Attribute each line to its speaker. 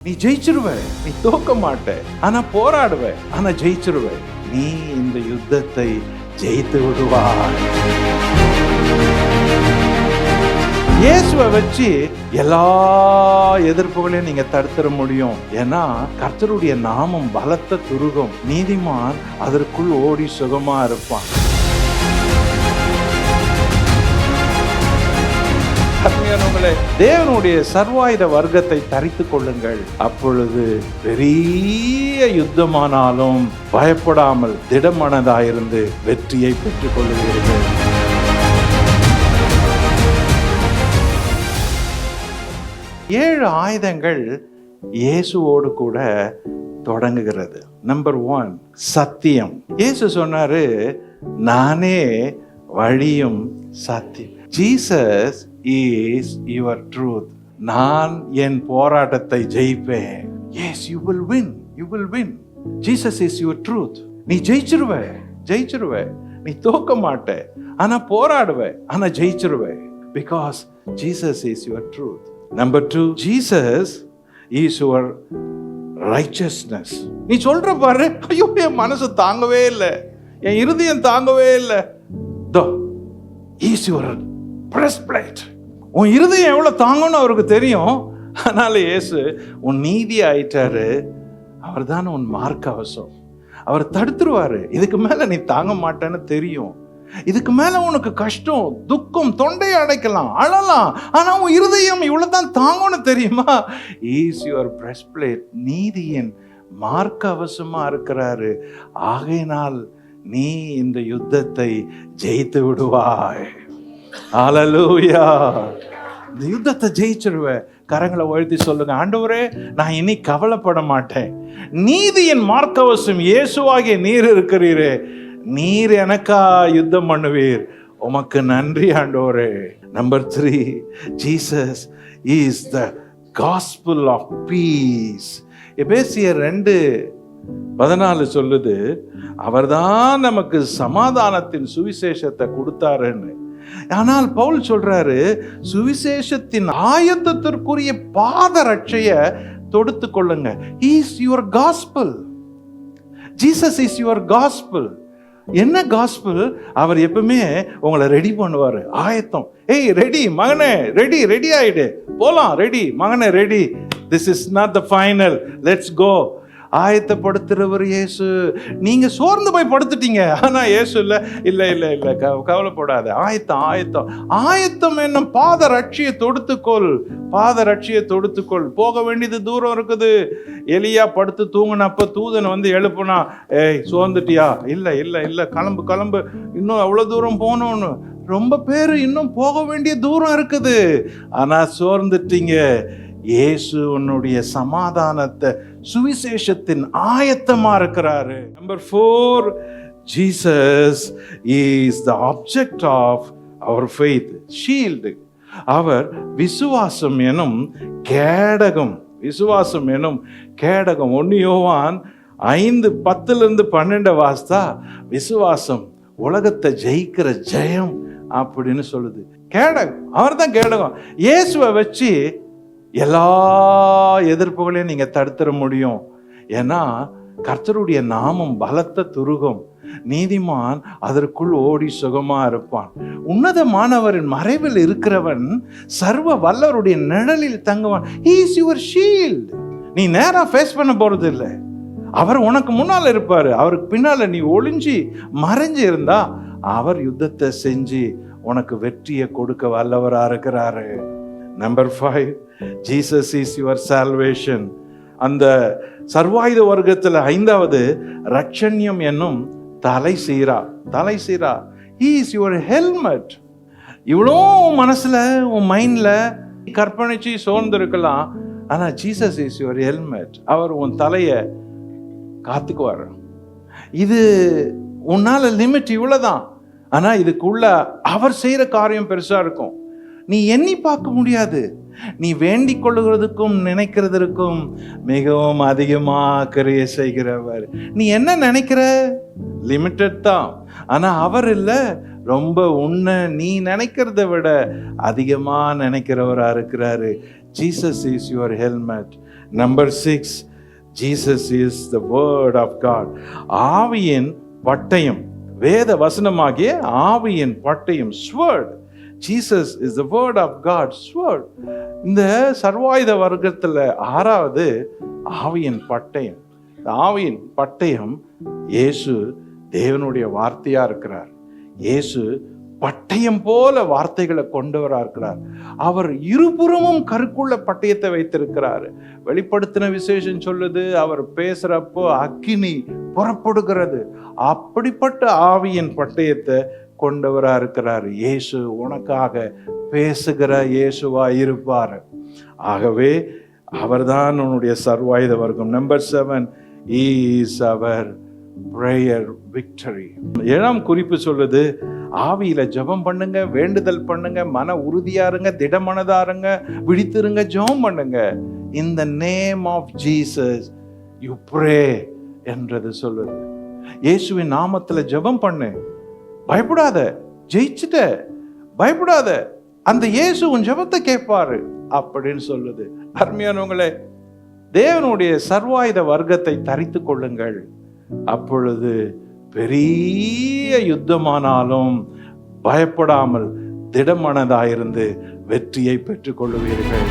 Speaker 1: நீ ஜெயிச்சிருவ, நீ தோக்க மாட்ட, ஆனா போராடுவ, ஆனா ஜெயிச்சிருவ. நீ இந்த யுத்தத்தை ஜெயித்து விடுவாய். இயேசுவை வச்சு எல்லா எதிர்ப்புகளையும் நீங்க தடுத்துட முடியும். ஏன்னா கர்த்தருடைய நாமம் பலத்த துருகம், நீதிமான் அதற்குள் ஓடி சுகமா இருப்பான். தேவனுடைய சர்வாயுத வர்க்கத்தை தரித்துக் கொள்ளுங்கள். அப்பொழுது பெரிய யுத்தமானாலும் பயப்படாமல் திடமனதாயிருந்து வெற்றியை பெற்றுக் கொள்ளுவீர்கள். ஏழு ஆயுதங்கள் இயேசுவோடு கூட தொடங்குகிறது. நம்பர் 1, சத்தியம். இயேசு சொன்னாரு, நானே வழியும் சத்தியம். Jesus is your truth. நான் என் போராட்டத்தை ஜெயிப்பேன். Yes, you will win. You will win. Jesus is your truth. நீ ஜெயிச்சிருவ, ஜெயிச்சிருவ. நீ தோக்க மாட்ட, ஆனா போராடுவ, ஆனா ஜெயிச்சிருவ. Because Jesus is your truth. Number 2, Jesus is your righteousness. நீ சொல்ற பாரு, ஐயோ என் மனசு தாங்கவே இல்லை, என் இருதயம் தாங்கவே இல்லை. He's your breastplate. உன் இருதயம் எவ்வளவு தாங்கன்னு அவருக்கு தெரியும். அதனால இயேசு உன் நீதி ஆயிட்டாரு. அவர் தான் உன் மார்க்க அவசம். அவர் தடுத்துருவாரு. இதுக்கு மேல நீ தாங்க மாட்டேன்னு தெரியும். இதுக்கு மேல உனக்கு கஷ்டம், துக்கம், தொண்டையை அடைக்கலாம், அழலாம், ஆனா உன் இருதயம் இவ்வளவுதான் தாங்கன்னு தெரியுமா? Is your breastplate. நீதியின் மார்க்க அவசமா இருக்கிறாரு. ஆகையினால் நீ இந்த யுத்தத்தை ஜெயித்து விடுவாய். ஹல்லேலூயா. இந்த யுத்தத்தை ஜெயிச்சிருவ. கரங்களை உயர்த்தி சொல்லுங்க, ஆண்டவரே நான் இனி கவலைப்பட மாட்டேன். நீதியின் மார்க்கவசம் இயேசுவாகிய நீர் இருக்கிறீரே, நீர் எனக்கா யுத்தம் பண்ணுவீர். உமக்கு நன்றி ஆண்டவரே. Number 3, Jesus is the gospel of peace. எபேசியர் 2:14 சொல்லுது, அவர்தான் நமக்கு சமாதானத்தின் சுவிசேஷத்தை கொடுத்தாருன்னு. ஆனால் பவுல் சொல்றாரு, சுவிசேஷத்தின் ஆயத்தத்திற்குரிய பாதரட்சைய தொடுத்து கொள்ளுங்க. He is your gospel. Jesus is your gospel. என்ன காஸ்பல்? அவர் எப்பவுமே உங்களை ரெடி பண்ணுவாரு. ஆயத்தம். ஏய் ரெடி மகனே, ரெடி ஆயிடு, போலாம், ரெடி மகனே, ready. This is not the final. Let's go. ஆயத்தப்படுத்துறவர் இயேசு. நீங்க சோர்ந்து போய் படுத்துட்டீங்க, ஆனா இயேசு இல்ல கவலைப்படாத. ஆயத்தம் என்ன? பாதரட்சியை தொடுத்துக்கொள். போக வேண்டியது தூரம் இருக்குது. எலியா படுத்து தூங்கினப்ப தூதன் வந்து எழுப்புனா, ஏய் சோர்ந்துட்டியா? இல்ல கிளம்பு, இன்னும் அவ்வளவு தூரம் போகணும்னு. ரொம்ப பேரு இன்னும் போக வேண்டிய தூரம் இருக்குது, ஆனா சோர்ந்துட்டீங்க. இயேசு உன்னுடைய சமாதானத்தை சுவிசேஷத்தின் ஆயத்தமா இருக்கிறாரு. Number 4, Jesus is the object of our faith, shield. அவர் விசுவாசம் எனும் கேடகம். 1 யோவான் 5:10-12 வாஸ்தா, விசுவாசம் உலகத்தை ஜெயிக்கிற ஜெயம் அப்படின்னு சொல்லுது. கேடகம், அவர் தான் கேடகம். இயேசுவை வச்சு எல்லா எதிர்ப்புகளையும் நீங்க தடுத்துட முடியும். ஏன்னா கர்த்தருடைய நாமம் பலத்த துருகம், நீதிமான் அதற்குள் ஓடி சுகமா இருப்பான். உன்னதமானவரின் மறைவில் இருக்கிறவன் சர்வ வல்லவருடைய நிழலில் தங்குவான். He is your shield. நீ நேரா ஃபேஸ் பண்ண போறது இல்லை. அவர் உனக்கு முன்னால இருப்பாரு. அவருக்கு பின்னால நீ ஒளிஞ்சி மறைஞ்சு இருந்தா அவர் யுத்தத்தை செஞ்சு உனக்கு வெற்றியை கொடுக்க வல்லவரா இருக்கிறாரு. Number 5, Jesus is your salvation. அந்த சர்வாயுத வர்க்கத்துல 5வது ரட்சண்யம் என்னும் தலை சீரா. He is your helmet. இவ்வளோ மனசுல உன் மைண்ட்ல கற்பனைச்சு சோர்ந்து இருக்கலாம், ஆனா ஜீசஸ் இஸ் யுவர் ஹெல்மெட். அவர் உன் தலைய காத்துக்குவார். இது உன்னால லிமிட் இவ்வளவுதான், ஆனா இதுக்குள்ள அவர் செய்யற காரியம் பெருசா இருக்கும். நீ எண்ணி பார்க்க முடியாது. நீ வேண்டிக் கொள்ளுகிறதுக்கும் நினைக்கிறதற்கும் மிகவும் அதிகமா கிரியை செய்கிறவர். நீ என்ன நினைக்கிற? லிமிட்டட் தான். ஆனா அவர் இல்ல, ரொம்ப உன்னை நீ நினைக்கிறத விட அதிகமா நினைக்கிறவரா இருக்கிறாரு. Jesus is your helmet. Number 6, Jesus is the word of God. ஆவியின் பட்டயம், வேத வசனமாகிய ஆவியின் பட்டயம், sword. Jesus is the word of God, sword. இந்த சர்வாயுத வர்க்கத்துல 6வது ஆவியின் பட்டயம். ஆவியின் பட்டயம், இயேசு தேவனுடைய வார்த்தையா இருக்கிறார். இயேசு பட்டயம் போல வார்த்தைகளை கொண்டவரா இருக்கிறார். அவர் இருபுறமும் கருக்குள்ள பட்டயத்தை வைத்திருக்கிறார். வெளிப்படுத்தின விசேஷம் சொல்லுது, அவர் பேசுறப்போ அக்கினி புறப்படுகிறது. அப்படிப்பட்ட ஆவியின் பட்டயத்தை கொண்டவரா இருக்கிறார். இயேசு உனக்காக பேசுகிற இயேசுவா இருப்பார். ஆகவே அவர்தான் உன்னுடைய சர்வாயுத வர்க்கம். Number 7, he is our prayer victory. 7ஆம் குறிப்பு சொல்லுது, ஆவியில ஜெபம் பண்ணுங்க, வேண்டுதல் பண்ணுங்க, மன உறுதியா இருங்க, திடமனதாருங்க, விழித்திருங்க, ஜெபம் பண்ணுங்க. in the name of Jesus you pray என்றது சொல்லுது. இயேசுவின் நாமத்துல ஜெபம் பண்ணு, பயப்படாத, ஜெயிச்சுட்ட, பயப்படாத, அந்த இயேசு உன் ஜெபத்தை கேட்பாரு அப்படின்னு சொல்லுது. அருமையானவங்களே, தேவனுடைய சர்வாயுத வர்க்கத்தை தரித்து கொள்ளுங்கள். அப்பொழுது பெரிய யுத்தமானாலும் பயப்படாமல் திடமனதாயிருந்து வெற்றியை பெற்றுக் கொள்ளுவீர்கள்.